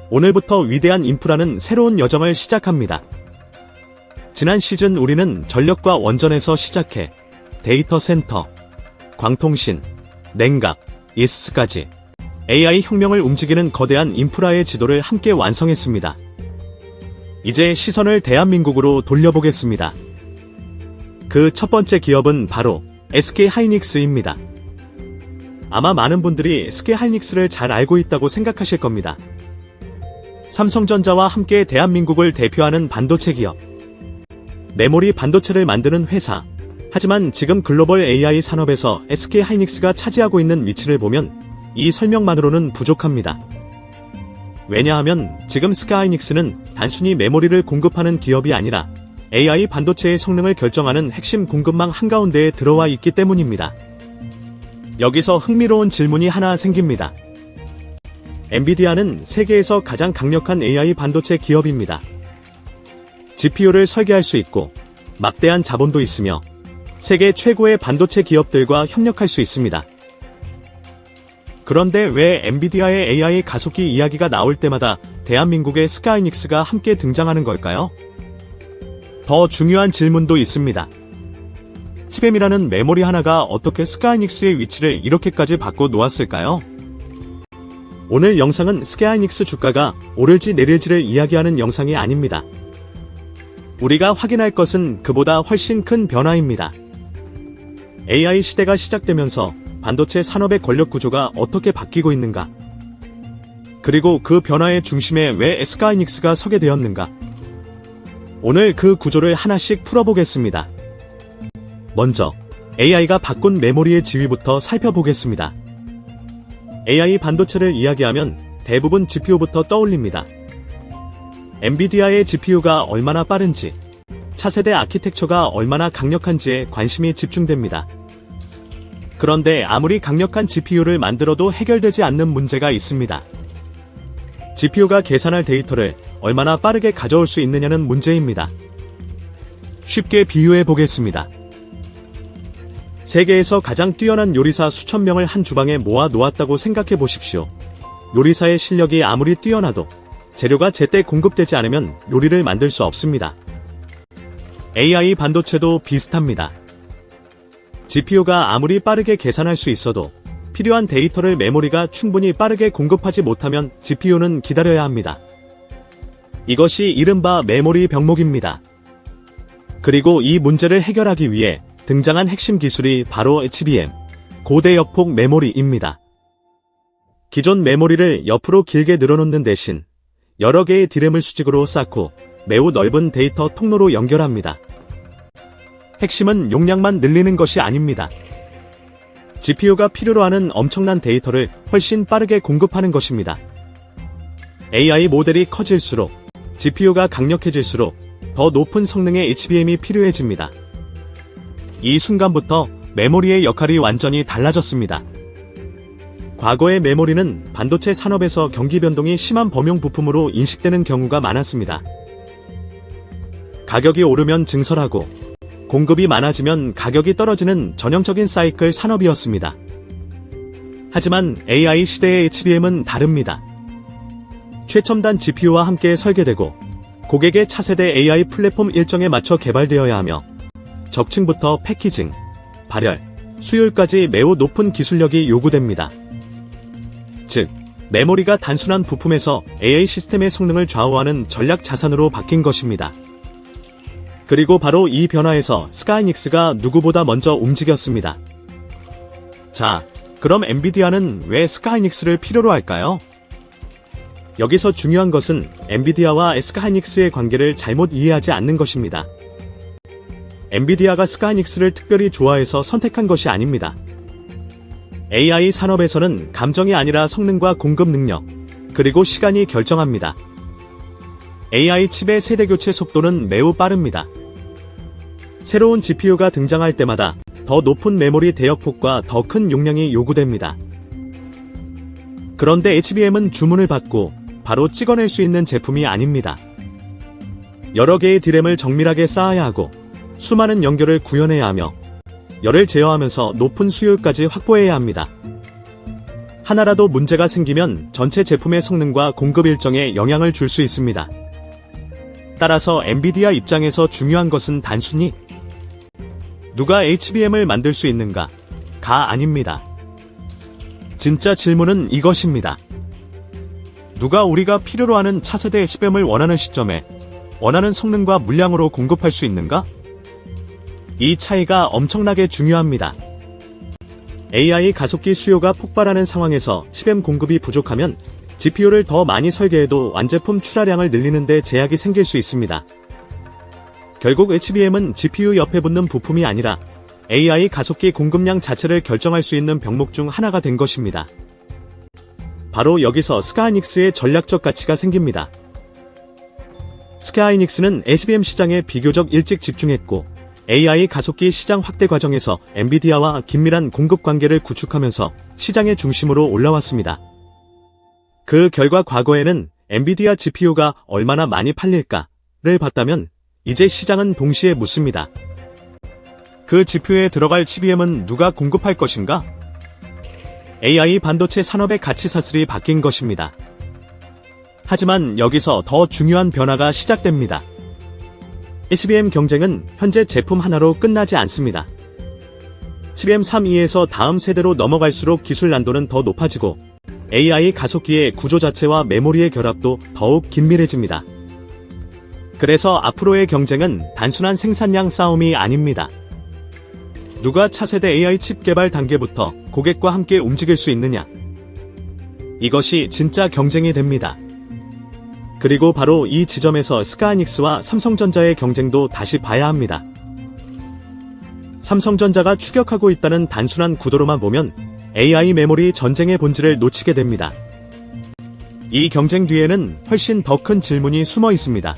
오늘부터 위대한 인프라는 새로운 여정을 시작합니다. 지난 시즌 우리는 전력과 원전에서 시작해 데이터 센터, 광통신, 냉각, ESS까지 AI 혁명을 움직이는 거대한 인프라의 지도를 함께 완성했습니다. 이제 시선을 대한민국으로 돌려보겠습니다. 그 첫 번째 기업은 바로 SK하이닉스입니다. 아마 많은 분들이 SK하이닉스를 잘 알고 있다고 생각하실 겁니다. 삼성전자와 함께 대한민국을 대표하는 반도체 기업. 메모리 반도체를 만드는 회사. 하지만 지금 글로벌 AI 산업에서 SK하이닉스가 차지하고 있는 위치를 보면 이 설명만으로는 부족합니다. 왜냐하면 지금 SK하이닉스는 단순히 메모리를 공급하는 기업이 아니라 AI 반도체의 성능을 결정하는 핵심 공급망 한가운데에 들어와 있기 때문입니다. 여기서 흥미로운 질문이 하나 생깁니다. 엔비디아는 세계에서 가장 강력한 AI 반도체 기업입니다. GPU를 설계할 수 있고 막대한 자본도 있으며 세계 최고의 반도체 기업들과 협력할 수 있습니다. 그런데 왜 엔비디아의 AI 가속기 이야기가 나올 때마다 대한민국의 SK하이닉스가 함께 등장하는 걸까요? 더 중요한 질문도 있습니다. TBM이라는 메모리 하나가 어떻게 SK하이닉스의 위치를 이렇게까지 바꿔 놓았을까요? 오늘 영상은 SK하이닉스 주가가 오를지 내릴지를 이야기하는 영상이 아닙니다. 우리가 확인할 것은 그보다 훨씬 큰 변화입니다. AI 시대가 시작되면서 반도체 산업의 권력 구조가 어떻게 바뀌고 있는가? 그리고 그 변화의 중심에 왜 SK하이닉스가 서게 되었는가? 오늘 그 구조를 하나씩 풀어보겠습니다. 먼저 AI가 바꾼 메모리의 지위부터 살펴보겠습니다. AI 반도체를 이야기하면 대부분 GPU부터 떠올립니다. 엔비디아의 GPU가 얼마나 빠른지, 차세대 아키텍처가 얼마나 강력한지에 관심이 집중됩니다. 그런데 아무리 강력한 GPU를 만들어도 해결되지 않는 문제가 있습니다. GPU가 계산할 데이터를 얼마나 빠르게 가져올 수 있느냐는 문제입니다. 쉽게 비유해 보겠습니다. 세계에서 가장 뛰어난 요리사 수천 명을 한 주방에 모아 놓았다고 생각해 보십시오. 요리사의 실력이 아무리 뛰어나도 재료가 제때 공급되지 않으면 요리를 만들 수 없습니다. AI 반도체도 비슷합니다. GPU가 아무리 빠르게 계산할 수 있어도 필요한 데이터를 메모리가 충분히 빠르게 공급하지 못하면 GPU는 기다려야 합니다. 이것이 이른바 메모리 병목입니다. 그리고 이 문제를 해결하기 위해 등장한 핵심 기술이 바로 HBM, 고대역폭 메모리입니다. 기존 메모리를 옆으로 길게 늘어놓는 대신 여러 개의 D램을 수직으로 쌓고 매우 넓은 데이터 통로로 연결합니다. 핵심은 용량만 늘리는 것이 아닙니다. GPU가 필요로 하는 엄청난 데이터를 훨씬 빠르게 공급하는 것입니다. AI 모델이 커질수록 GPU가 강력해질수록 더 높은 성능의 HBM이 필요해집니다. 이 순간부터 메모리의 역할이 완전히 달라졌습니다. 과거의 메모리는 반도체 산업에서 경기 변동이 심한 범용 부품으로 인식되는 경우가 많았습니다. 가격이 오르면 증설하고 공급이 많아지면 가격이 떨어지는 전형적인 사이클 산업이었습니다. 하지만 AI 시대의 HBM은 다릅니다. 최첨단 GPU와 함께 설계되고 고객의 차세대 AI 플랫폼 일정에 맞춰 개발되어야 하며 적층부터 패키징, 발열, 수율까지 매우 높은 기술력이 요구됩니다. 즉, 메모리가 단순한 부품에서 AI 시스템의 성능을 좌우하는 전략 자산으로 바뀐 것입니다. 그리고 바로 이 변화에서 SK하이닉스가 누구보다 먼저 움직였습니다. 자, 그럼 엔비디아는 왜 SK하이닉스를 필요로 할까요? 여기서 중요한 것은 엔비디아와 SK하이닉스의 관계를 잘못 이해하지 않는 것입니다. 엔비디아가 SK하이닉스를 특별히 좋아해서 선택한 것이 아닙니다. AI 산업에서는 감정이 아니라 성능과 공급 능력, 그리고 시간이 결정합니다. AI 칩의 세대 교체 속도는 매우 빠릅니다. 새로운 GPU가 등장할 때마다 더 높은 메모리 대역폭과 더 큰 용량이 요구됩니다. 그런데 HBM은 주문을 받고 바로 찍어낼 수 있는 제품이 아닙니다. 여러 개의 D램을 정밀하게 쌓아야 하고 수많은 연결을 구현해야 하며 열을 제어하면서 높은 수율까지 확보해야 합니다. 하나라도 문제가 생기면 전체 제품의 성능과 공급 일정에 영향을 줄 수 있습니다. 따라서 엔비디아 입장에서 중요한 것은 단순히 누가 HBM을 만들 수 있는가가 아닙니다. 진짜 질문은 이것입니다. 누가 우리가 필요로 하는 차세대 HBM을 원하는 시점에 원하는 성능과 물량으로 공급할 수 있는가? 이 차이가 엄청나게 중요합니다. AI 가속기 수요가 폭발하는 상황에서 HBM 공급이 부족하면 GPU를 더 많이 설계해도 완제품 출하량을 늘리는 데 제약이 생길 수 있습니다. 결국 HBM은 GPU 옆에 붙는 부품이 아니라 AI 가속기 공급량 자체를 결정할 수 있는 병목 중 하나가 된 것입니다. 바로 여기서 스카이닉스의 전략적 가치가 생깁니다. 스카이닉스는 HBM 시장에 비교적 일찍 집중했고 AI 가속기 시장 확대 과정에서 엔비디아와 긴밀한 공급 관계를 구축하면서 시장의 중심으로 올라왔습니다. 그 결과 과거에는 엔비디아 GPU가 얼마나 많이 팔릴까를 봤다면 이제 시장은 동시에 묻습니다. 그 GPU에 들어갈 HBM은 누가 공급할 것인가? AI 반도체 산업의 가치 사슬이 바뀐 것입니다. 하지만 여기서 더 중요한 변화가 시작됩니다. HBM 경쟁은 현재 제품 하나로 끝나지 않습니다. HBM3E에서 다음 세대로 넘어갈수록 기술 난도는 더 높아지고 AI 가속기의 구조 자체와 메모리의 결합도 더욱 긴밀해집니다. 그래서 앞으로의 경쟁은 단순한 생산량 싸움이 아닙니다. 누가 차세대 AI 칩 개발 단계부터 고객과 함께 움직일 수 있느냐? 이것이 진짜 경쟁이 됩니다. 그리고 바로 이 지점에서 스카이닉스와 삼성전자의 경쟁도 다시 봐야 합니다. 삼성전자가 추격하고 있다는 단순한 구도로만 보면 AI 메모리 전쟁의 본질을 놓치게 됩니다. 이 경쟁 뒤에는 훨씬 더 큰 질문이 숨어 있습니다.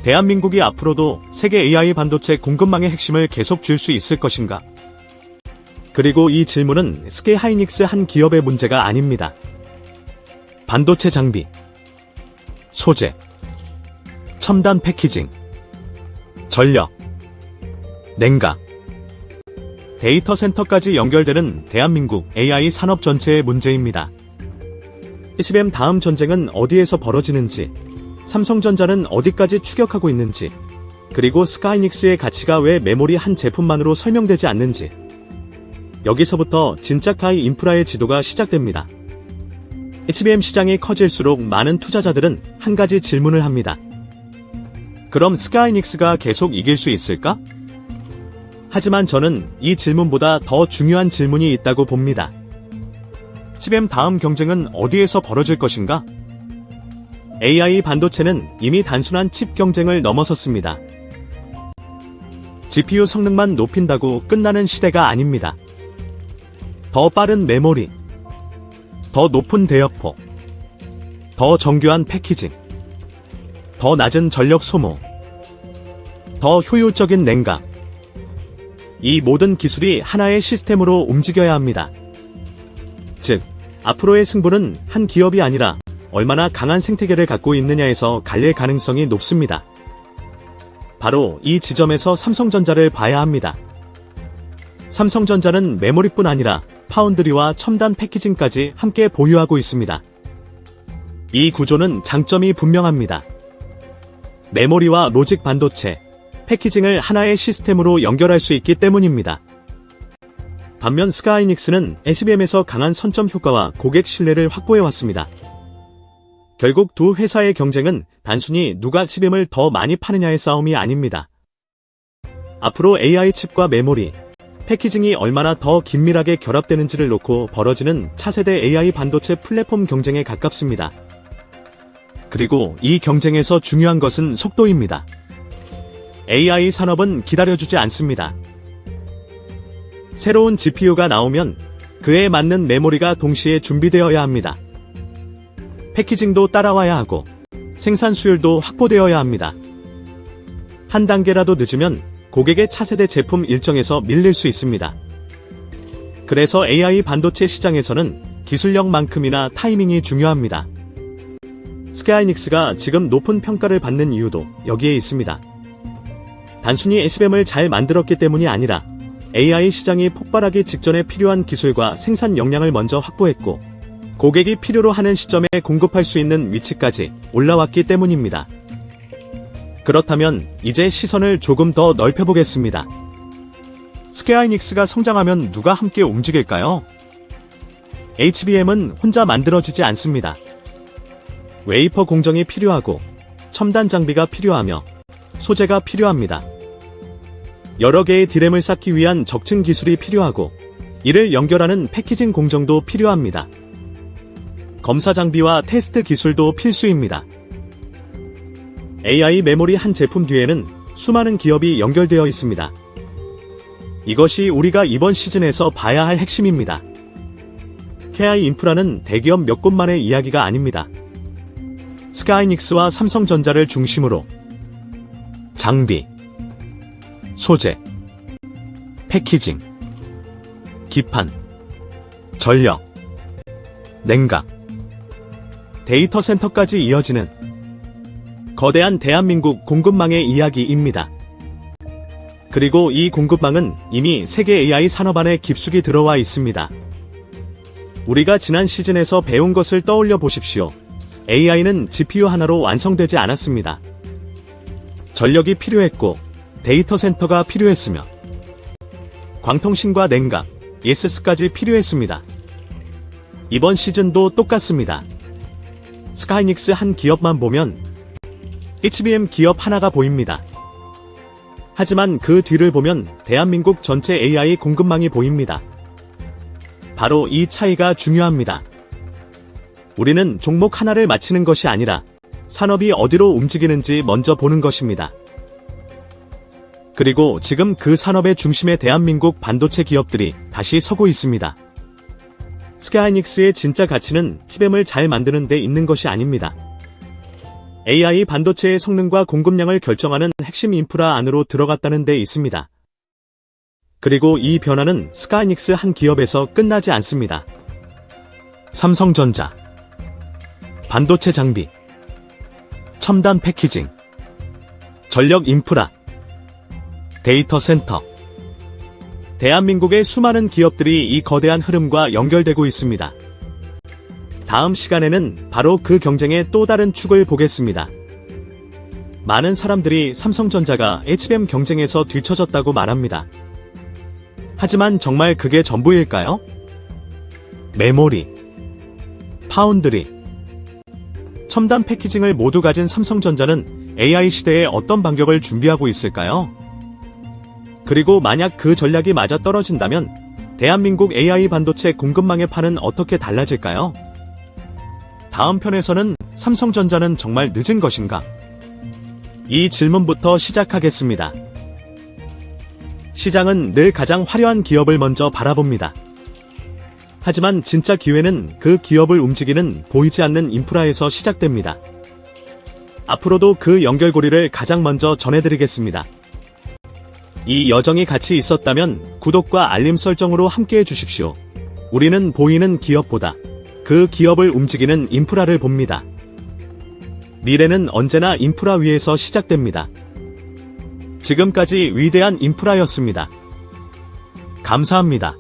대한민국이 앞으로도 세계 AI 반도체 공급망의 핵심을 계속 줄 수 있을 것인가? 그리고 이 질문은 스케하이닉스 한 기업의 문제가 아닙니다. 반도체 장비, 소재, 첨단 패키징, 전력, 냉각, 데이터 센터까지 연결되는 대한민국 AI 산업 전체의 문제입니다. HBM 다음 전쟁은 어디에서 벌어지는지, 삼성전자는 어디까지 추격하고 있는지, 그리고 스카이닉스의 가치가 왜 메모리 한 제품만으로 설명되지 않는지, 여기서부터 진짜 AI 인프라의 지도가 시작됩니다. HBM 시장이 커질수록 많은 투자자들은 한 가지 질문을 합니다. 그럼 스카이닉스가 계속 이길 수 있을까? 하지만 저는 이 질문보다 더 중요한 질문이 있다고 봅니다. HBM 다음 경쟁은 어디에서 벌어질 것인가? AI 반도체는 이미 단순한 칩 경쟁을 넘어섰습니다. GPU 성능만 높인다고 끝나는 시대가 아닙니다. 더 빠른 메모리, 더 높은 대역폭, 더 정교한 패키징, 더 낮은 전력 소모, 더 효율적인 냉각. 이 모든 기술이 하나의 시스템으로 움직여야 합니다. 즉, 앞으로의 승부는 한 기업이 아니라 얼마나 강한 생태계를 갖고 있느냐에서 갈릴 가능성이 높습니다. 바로 이 지점에서 삼성전자를 봐야 합니다. 삼성전자는 메모리뿐 아니라 파운드리와 첨단 패키징까지 함께 보유하고 있습니다. 이 구조는 장점이 분명합니다. 메모리와 로직 반도체, 패키징을 하나의 시스템으로 연결할 수 있기 때문입니다. 반면 스카이닉스는 HBM에서 강한 선점 효과와 고객 신뢰를 확보해왔습니다. 결국 두 회사의 경쟁은 단순히 누가 HBM을 더 많이 파느냐의 싸움이 아닙니다. 앞으로 AI 칩과 메모리, 패키징이 얼마나 더 긴밀하게 결합되는지를 놓고 벌어지는 차세대 AI 반도체 플랫폼 경쟁에 가깝습니다. 그리고 이 경쟁에서 중요한 것은 속도입니다. AI 산업은 기다려주지 않습니다. 새로운 GPU가 나오면 그에 맞는 메모리가 동시에 준비되어야 합니다. 패키징도 따라와야 하고 생산 수율도 확보되어야 합니다. 한 단계라도 늦으면 고객의 차세대 제품 일정에서 밀릴 수 있습니다. 그래서 AI 반도체 시장에서는 기술력만큼이나 타이밍이 중요합니다. 스카이닉스가 지금 높은 평가를 받는 이유도 여기에 있습니다. 단순히 HBM을 잘 만들었기 때문이 아니라 AI 시장이 폭발하기 직전에 필요한 기술과 생산 역량을 먼저 확보했고, 고객이 필요로 하는 시점에 공급할 수 있는 위치까지 올라왔기 때문입니다. 그렇다면 이제 시선을 조금 더 넓혀보겠습니다. 스퀘어이닉스가 성장하면 누가 함께 움직일까요? HBM은 혼자 만들어지지 않습니다. 웨이퍼 공정이 필요하고 첨단 장비가 필요하며 소재가 필요합니다. 여러 개의 디램을 쌓기 위한 적층 기술이 필요하고 이를 연결하는 패키징 공정도 필요합니다. 검사 장비와 테스트 기술도 필수입니다. AI 메모리 한 제품 뒤에는 수많은 기업이 연결되어 있습니다. 이것이 우리가 이번 시즌에서 봐야 할 핵심입니다. KI 인프라는 대기업 몇 곳만의 이야기가 아닙니다. 스카이닉스와 삼성전자를 중심으로 장비, 소재, 패키징, 기판, 전력, 냉각, 데이터 센터까지 이어지는 거대한 대한민국 공급망의 이야기입니다. 그리고 이 공급망은 이미 세계 AI 산업 안에 깊숙이 들어와 있습니다. 우리가 지난 시즌에서 배운 것을 떠올려 보십시오. AI는 GPU 하나로 완성되지 않았습니다. 전력이 필요했고 데이터 센터가 필요했으며 광통신과 냉각, ESS까지 필요했습니다. 이번 시즌도 똑같습니다. 스카이닉스 한 기업만 보면 HBM 기업 하나가 보입니다. 하지만 그 뒤를 보면 대한민국 전체 AI 공급망이 보입니다. 바로 이 차이가 중요합니다. 우리는 종목 하나를 맞히는 것이 아니라 산업이 어디로 움직이는지 먼저 보는 것입니다. 그리고 지금 그 산업의 중심에 대한민국 반도체 기업들이 다시 서고 있습니다. 스카이닉스의 진짜 가치는 TBM을 잘 만드는 데 있는 것이 아닙니다. AI 반도체의 성능과 공급량을 결정하는 핵심 인프라 안으로 들어갔다는 데 있습니다. 그리고 이 변화는 스카이닉스 한 기업에서 끝나지 않습니다. 삼성전자, 반도체 장비, 첨단 패키징, 전력 인프라, 데이터 센터. 대한민국의 수많은 기업들이 이 거대한 흐름과 연결되고 있습니다. 다음 시간에는 바로 그 경쟁의 또 다른 축을 보겠습니다. 많은 사람들이 삼성전자가 HBM 경쟁에서 뒤처졌다고 말합니다. 하지만 정말 그게 전부일까요? 메모리, 파운드리, 첨단 패키징을 모두 가진 삼성전자는 AI 시대에 어떤 반격을 준비하고 있을까요? 그리고 만약 그 전략이 맞아 떨어진다면 대한민국 AI 반도체 공급망의 판은 어떻게 달라질까요? 다음 편에서는 삼성전자는 정말 늦은 것인가? 이 질문부터 시작하겠습니다. 시장은 늘 가장 화려한 기업을 먼저 바라봅니다. 하지만 진짜 기회는 그 기업을 움직이는 보이지 않는 인프라에서 시작됩니다. 앞으로도 그 연결고리를 가장 먼저 전해드리겠습니다. 이 여정이 같이 있었다면 구독과 알림 설정으로 함께해 주십시오. 우리는 보이는 기업보다 그 기업을 움직이는 인프라를 봅니다. 미래는 언제나 인프라 위에서 시작됩니다. 지금까지 위대한 인프라였습니다. 감사합니다.